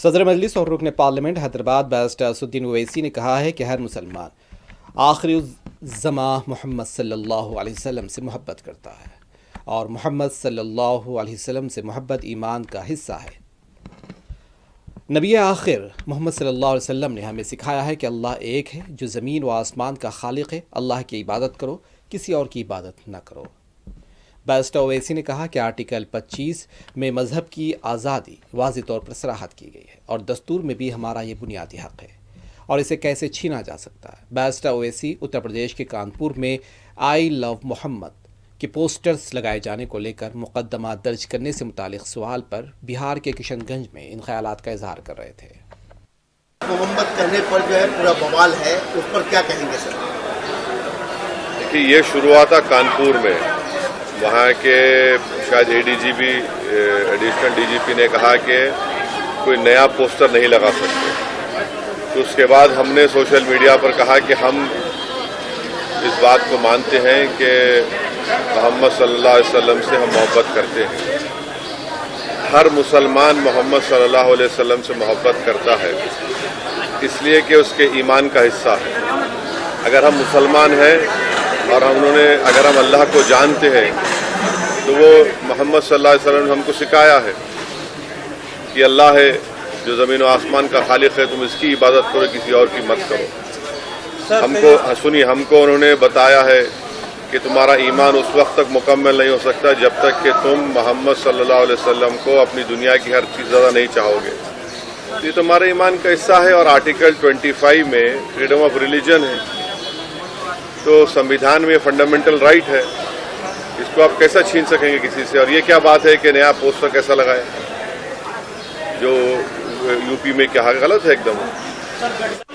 صدر مجلس اور رکن پارلیمنٹ حیدرآباد بیرسٹر اسدالدین اویسی نے کہا ہے کہ ہر مسلمان آخری الزماں محمد صلی اللہ علیہ وسلم سے محبت کرتا ہے اور محمد صلی اللہ علیہ وسلم سے محبت ایمان کا حصہ ہے۔ نبی آخر محمد صلی اللہ علیہ وسلم نے ہمیں سکھایا ہے کہ اللہ ایک ہے جو زمین و آسمان کا خالق ہے، اللہ کی عبادت کرو، کسی اور کی عبادت نہ کرو۔ بیرسٹر اویسی نے کہا کہ آرٹیکل 25 میں مذہب کی آزادی واضح طور پر صراحت کی گئی ہے اور دستور میں بھی ہمارا یہ بنیادی حق ہے اور اسے کیسے چھینا جا سکتا ہے۔ بیرسٹر اویسی اتر پردیش کے کانپور میں آئی لو محمد کے پوسٹرز لگائے جانے کو لے کر مقدمات درج کرنے سے متعلق سوال پر بہار کے کشن گنج میں ان خیالات کا اظہار کر رہے تھے۔ محمد کہنے پر جو ہے پورا بوال ہے، اس پر کیا کہیں گے سر؟ دیکھیے، یہ شروع ہوا تھا کانپور میں، وہاں کے شاید اے ڈی جی پی ایڈیشنل ڈی جی پی نے کہا کہ کوئی نیا پوسٹر نہیں لگا سکتے، تو اس کے بعد ہم نے سوشل میڈیا پر کہا کہ ہم اس بات کو مانتے ہیں کہ محمد صلی اللہ علیہ وسلم سے ہم محبت کرتے ہیں۔ ہر مسلمان محمد صلی اللہ علیہ وسلم سے محبت کرتا ہے اس لیے کہ اس کے ایمان کا حصہ ہے۔ اگر ہم مسلمان ہیں اور اگر ہم اللہ کو جانتے ہیں تو وہ محمد صلی اللہ علیہ وسلم نے ہم کو سکھایا ہے کہ اللہ ہے جو زمین و آسمان کا خالق ہے، تم اس کی عبادت کرو، کسی اور کی مت کرو۔ ہم کو انہوں نے بتایا ہے کہ تمہارا ایمان اس وقت تک مکمل نہیں ہو سکتا جب تک کہ تم محمد صلی اللہ علیہ وسلم کو اپنی دنیا کی ہر چیز زیادہ نہیں چاہو گے۔ یہ تمہارے ایمان کا حصہ ہے اور آرٹیکل 25 میں فریڈم آف ریلیجن ہے، تو سمویدھان میں فنڈامنٹل رائٹ ہے، اس کو آپ کیسا چھین سکیں گے کسی سے؟ اور یہ کیا بات ہے کہ نیا پوسٹر کیسا لگائے جو یو پی میں کیا غلط ہے ایک دم۔